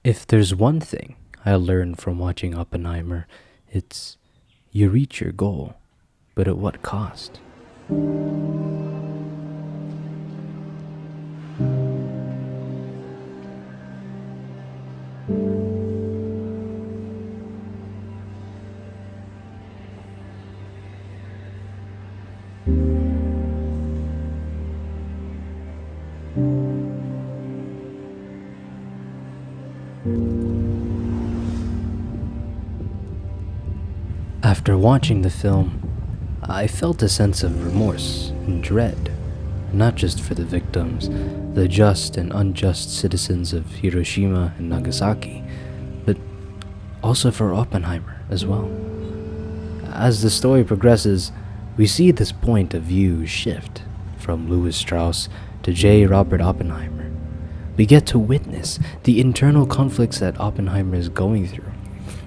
If there's one thing I learned from watching Oppenheimer, it's you reach your goal, but at what cost? After watching the film, I felt a sense of remorse and dread, not just for the victims, the just and unjust citizens of Hiroshima and Nagasaki, but also for Oppenheimer as well. As the story progresses, we see this point of view shift from Louis Strauss to J. Robert Oppenheimer. We get to witness the internal conflicts that Oppenheimer is going through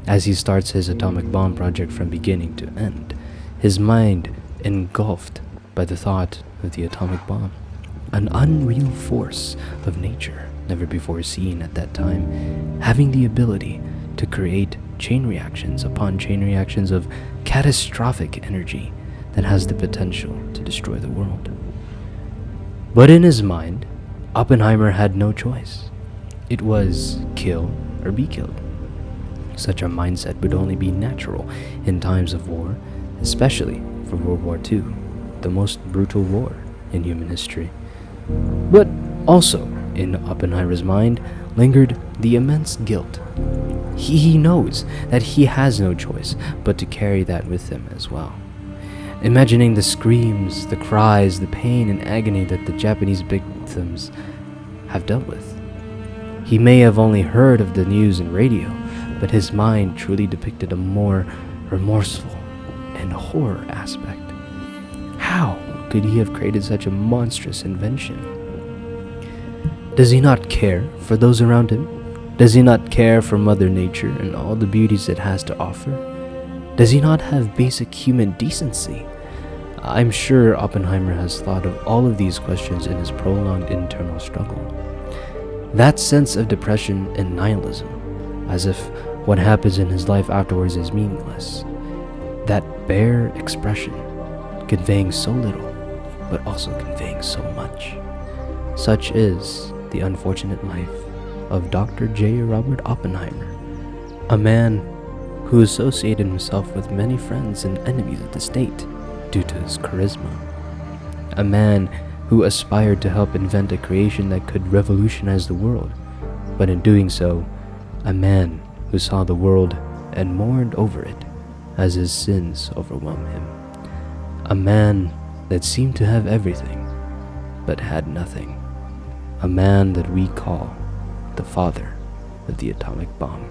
as he starts his atomic bomb project from beginning to end, his mind engulfed by the thought of the atomic bomb, an unreal force of nature never before seen at that time, having the ability to create chain reactions upon chain reactions of catastrophic energy that has the potential to destroy the world. But in his mind, Oppenheimer had no choice. It was kill or be killed. Such a mindset would only be natural in times of war, especially for World War II, the most brutal war in human history. But also, in Oppenheimer's mind, lingered the immense guilt. He knows that he has no choice but to carry that with him as well. Imagining the screams, the cries, the pain and agony that the Japanese victims have dealt with. He may have only heard of the news and radio, but his mind truly depicted a more remorseful and horror aspect. How could he have created such a monstrous invention? Does he not care for those around him? Does he not care for Mother Nature and all the beauties it has to offer? Does he not have basic human decency? I'm sure Oppenheimer has thought of all of these questions in his prolonged internal struggle. That sense of depression and nihilism, as if what happens in his life afterwards is meaningless. That bare expression, conveying so little, but also conveying so much. Such is the unfortunate life of Dr. J. Robert Oppenheimer, a man who associated himself with many friends and enemies of the state due to his charisma. A man who aspired to help invent a creation that could revolutionize the world, but in doing so, a man who saw the world and mourned over it as his sins overwhelmed him. A man that seemed to have everything, but had nothing. A man that we call the father of the atomic bomb.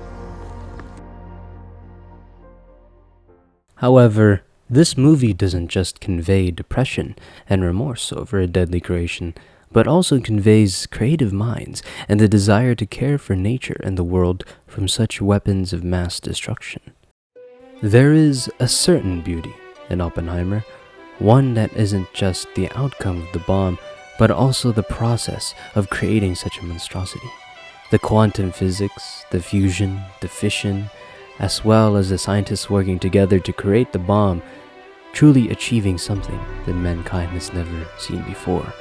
However, this movie doesn't just convey depression and remorse over a deadly creation, but also conveys creative minds and the desire to care for nature and the world from such weapons of mass destruction. There is a certain beauty in Oppenheimer, one that isn't just the outcome of the bomb, but also the process of creating such a monstrosity. The quantum physics, the fusion, the fission, as well as the scientists working together to create the bomb, truly achieving something that mankind has never seen before.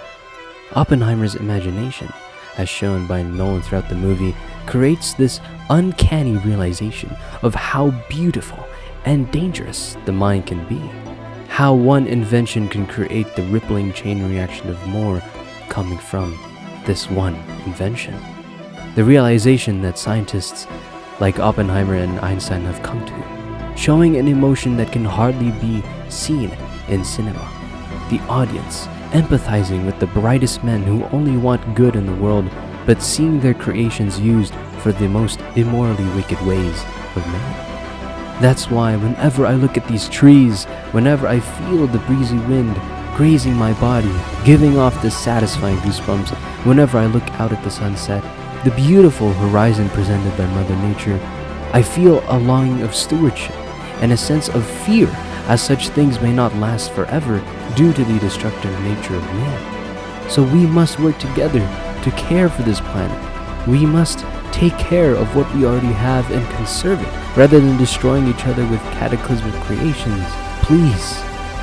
Oppenheimer's imagination, as shown by Nolan throughout the movie, creates this uncanny realization of how beautiful and dangerous the mind can be. How one invention can create the rippling chain reaction of more coming from this one invention. The realization that scientists like Oppenheimer and Einstein have come to, showing an emotion that can hardly be seen in cinema. The audience empathizing with the brightest men who only want good in the world, but seeing their creations used for the most immorally wicked ways of man. That's why whenever I look at these trees, whenever I feel the breezy wind grazing my body, giving off this satisfying goosebumps, whenever I look out at the sunset, the beautiful horizon presented by Mother Nature, I feel a longing of stewardship and a sense of fear, as such things may not last forever due to the destructive nature of man. So we must work together to care for this planet, We must take care of what we already have and conserve it, rather than destroying each other with cataclysmic creations. Please,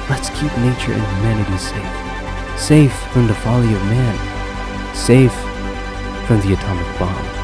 let's keep nature and humanity safe. Safe from the folly of man. Safe from the atomic bomb.